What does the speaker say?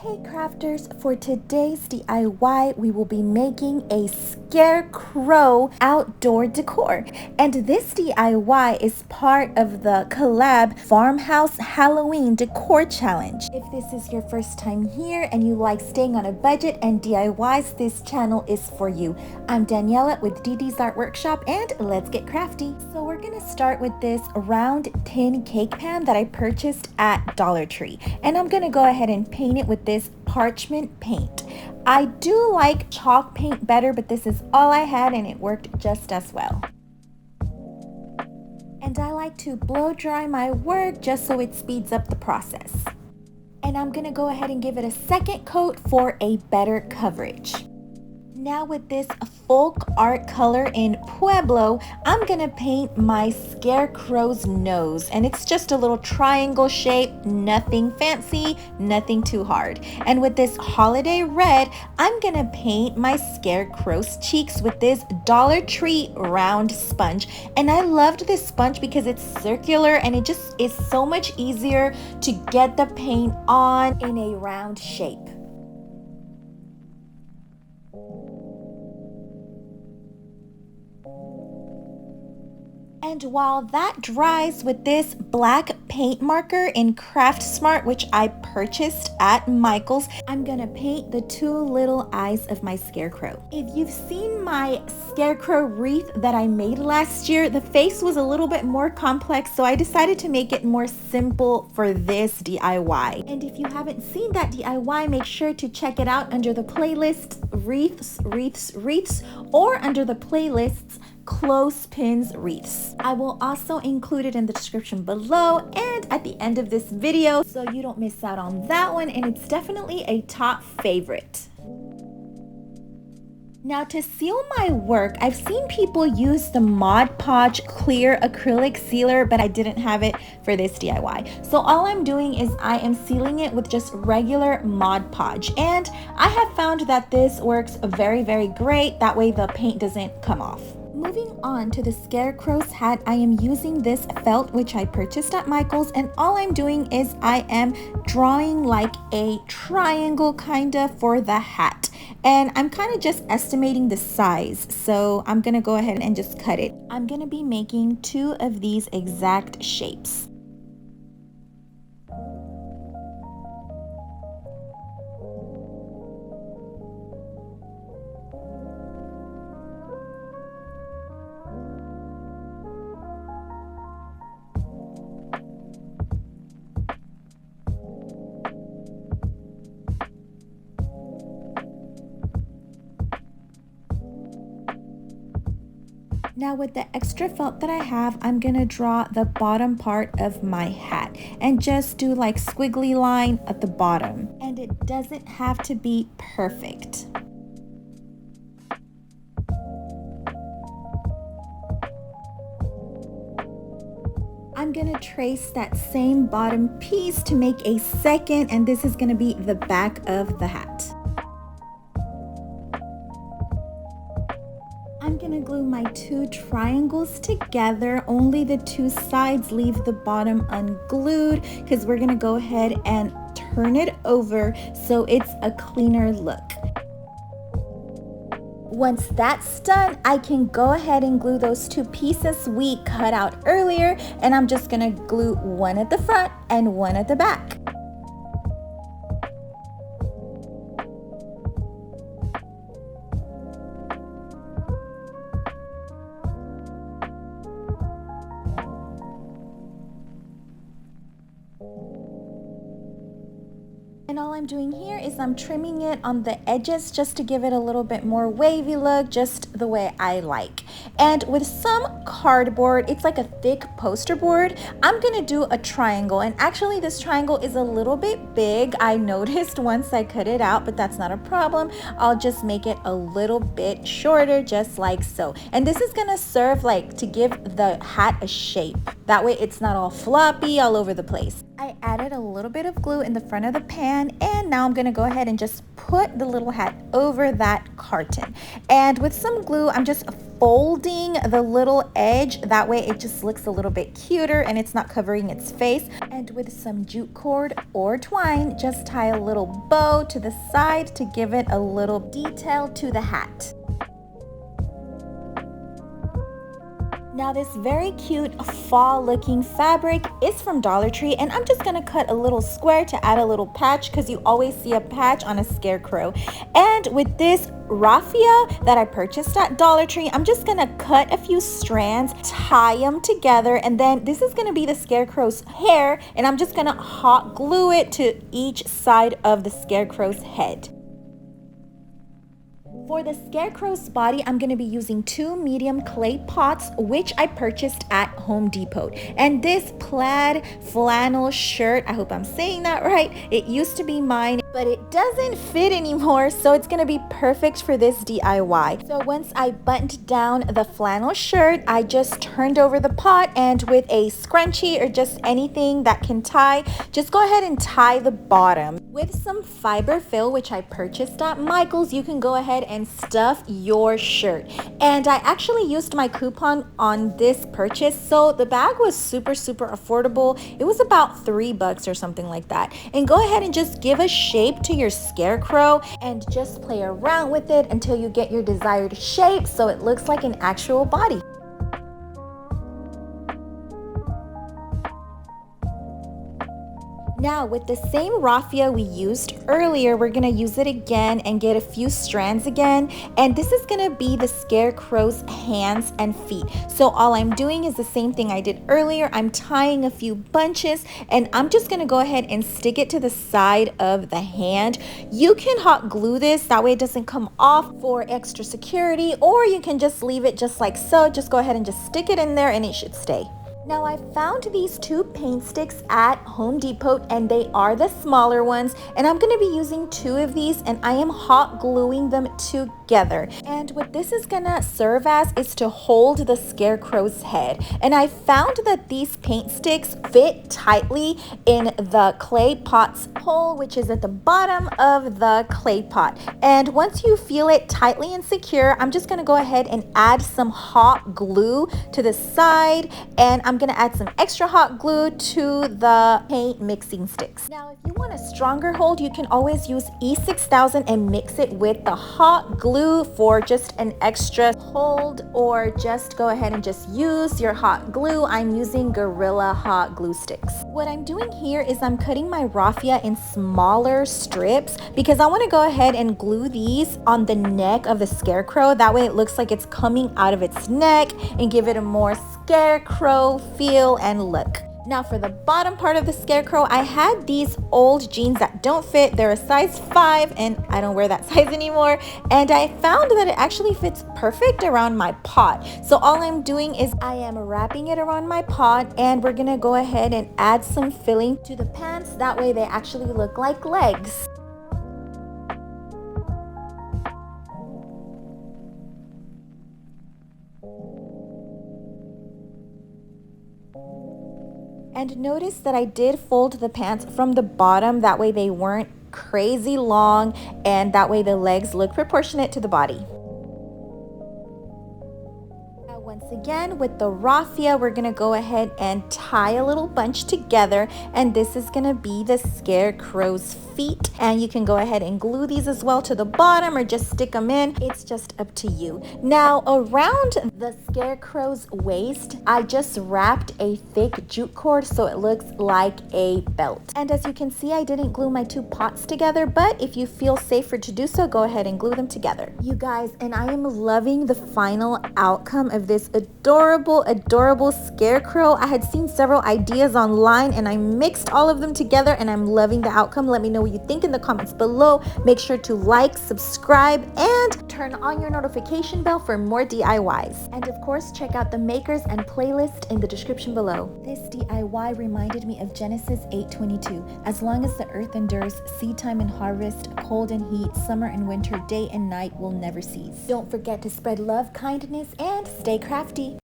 Hey crafters, for today's DIY, we will be making a scarecrow outdoor decor. And this DIY is part of the collab Farmhouse Halloween Decor Challenge. If this is your first time here and you like staying on a budget and DIYs, this channel is for you. I'm Daniela with DD's Art Workshop and let's get crafty. So we're gonna start with this round tin cake pan that I purchased at Dollar Tree. And I'm gonna go ahead and paint it with this parchment paint. I do like chalk paint better, but this is all I had and it worked just as well. And I like to blow dry my work just so it speeds up the process. And I'm gonna go ahead and give it a second coat for a better coverage. Now with this folk art color in Pueblo, I'm gonna paint my scarecrow's nose, and it's just a little triangle shape, nothing fancy, nothing too hard. And with this holiday red, I'm gonna paint my scarecrow's cheeks with this Dollar Tree round sponge. And I loved this sponge because it's circular and it just is so much easier to get the paint on in a round shape. And while that dries with this black paint marker in Craft Smart, which I purchased at Michael's, I'm gonna paint the two little eyes of my scarecrow. If you've seen my scarecrow wreath that I made last year, the face was a little bit more complex, so I decided to make it more simple for this DIY. And if you haven't seen that DIY, make sure to check it out under the playlist wreaths, or under the playlists clothespins wreaths. I will also include it in the description below and at the end of this video so you don't miss out on that one, and it's definitely a top favorite. Now to seal my work, I've seen people use the Mod Podge clear acrylic sealer, but I didn't have it for this DIY. So all I'm doing is I am sealing it with just regular Mod Podge, and I have found that this works very, very great. That way the paint doesn't come off. Moving on to the Scarecrow's hat, I am using this felt which I purchased at Michael's, and all I'm doing is I am drawing like a triangle kinda for the hat. And I'm kind of just estimating the size, so I'm gonna go ahead and just cut it. I'm gonna be making two of these exact shapes. Now with the extra felt that I have, I'm gonna draw the bottom part of my hat and just do like squiggly line at the bottom. And it doesn't have to be perfect. I'm gonna trace that same bottom piece to make a second, and this is gonna be the back of the hat. I'm gonna glue my two triangles together, only the two sides, leave the bottom unglued because we're gonna go ahead and turn it over so it's a cleaner look. Once that's done, I can go ahead and glue those two pieces we cut out earlier, and I'm just gonna glue one at the front and one at the back. And all I'm doing here is I'm trimming it on the edges just to give it a little bit more wavy look, just the way I like. And with some cardboard, it's like a thick poster board, I'm gonna do a triangle. And actually this triangle is a little bit big, I noticed once I cut it out, but that's not a problem. I'll just make it a little bit shorter, just like so. And this is gonna serve like to give the hat a shape. That way it's not all floppy all over the place. I added a little bit of glue in the front of the pan, and now I'm gonna go ahead and just put the little hat over that carton. And with some glue, I'm just folding the little edge. That way it just looks a little bit cuter and it's not covering its face. And with some jute cord or twine, just tie a little bow to the side to give it a little detail to the hat. Now this very cute fall looking fabric is from Dollar Tree, and I'm just gonna cut a little square to add a little patch because you always see a patch on a scarecrow. And with this raffia that I purchased at Dollar Tree, I'm just gonna cut a few strands, tie them together, and then this is gonna be the scarecrow's hair, and I'm just gonna hot glue it to each side of the scarecrow's head. For the scarecrow's body, I'm going to be using 2 medium clay pots, which I purchased at Home Depot. And this plaid flannel shirt, I hope I'm saying that right, it used to be mine, but it doesn't fit anymore, so it's going to be perfect for this DIY. So once I buttoned down the flannel shirt, I just turned over the pot, and with a scrunchie or just anything that can tie, just go ahead and tie the bottom. With some fiber fill, which I purchased at Michael's, you can go ahead and stuff your shirt. And I actually used my coupon on this purchase, so the bag was super affordable. It was about $3 or something like that. And go ahead and just give a shape to your scarecrow and just play around with it until you get your desired shape so it looks like an actual body. Now with the same raffia we used earlier, we're gonna use it again and get a few strands again. And this is gonna be the scarecrow's hands and feet. So all I'm doing is the same thing I did earlier. I'm tying a few bunches, and I'm just gonna go ahead and stick it to the side of the hand. You can hot glue this, that way it doesn't come off for extra security, or you can just leave it just like so. Just go ahead and just stick it in there and it should stay. Now I found these 2 paint sticks at Home Depot, and they are the smaller ones, and I'm going to be using 2 of these, and I am hot gluing them together. And what this is going to serve as is to hold the scarecrow's head. And I found that these paint sticks fit tightly in the clay pot's hole, which is at the bottom of the clay pot. And once you feel it tightly and secure, I'm just going to go ahead and add some hot glue to the side, and I'm going to add some extra hot glue to the paint mixing sticks. Now, if you want a stronger hold, you can always use E6000 and mix it with the hot glue for just an extra hold, or just go ahead and just use your hot glue. I'm using Gorilla hot glue sticks. What I'm doing here is I'm cutting my raffia in smaller strips because I want to go ahead and glue these on the neck of the scarecrow. That way it looks like it's coming out of its neck and give it a more scarecrow feel and look. Now for the bottom part of the scarecrow, I had these old jeans that don't fit. They're a size 5 and I don't wear that size anymore. And I found that it actually fits perfect around my pot. So all I'm doing is I am wrapping it around my pot, and we're gonna go ahead and add some filling to the pants. That way they actually look like legs. And notice that I did fold the pants from the bottom, that way they weren't crazy long, and that way the legs look proportionate to the body. Now once again, with the raffia, we're gonna go ahead and tie a little bunch together, and this is gonna be the scarecrow's feet. And you can go ahead and glue these as well to the bottom or just stick them in. It's just up to you. Now around the scarecrow's waist, I just wrapped a thick jute cord so it looks like a belt. And as you can see, I didn't glue my 2 pots together, but if you feel safer to do so, go ahead and glue them together. You guys, and I am loving the final outcome of this adorable scarecrow. I had seen several ideas online and I mixed all of them together, and I'm loving the outcome. Let me know what you think in the comments below. Make sure to like, subscribe, and turn on your notification bell for more DIYs. And of course, check out the makers and playlist in the description below. This DIY reminded me of Genesis 8:22. As long as the earth endures, seed time and harvest, cold and heat, summer and winter, day and night will never cease. Don't forget to spread love, kindness, and stay crafty.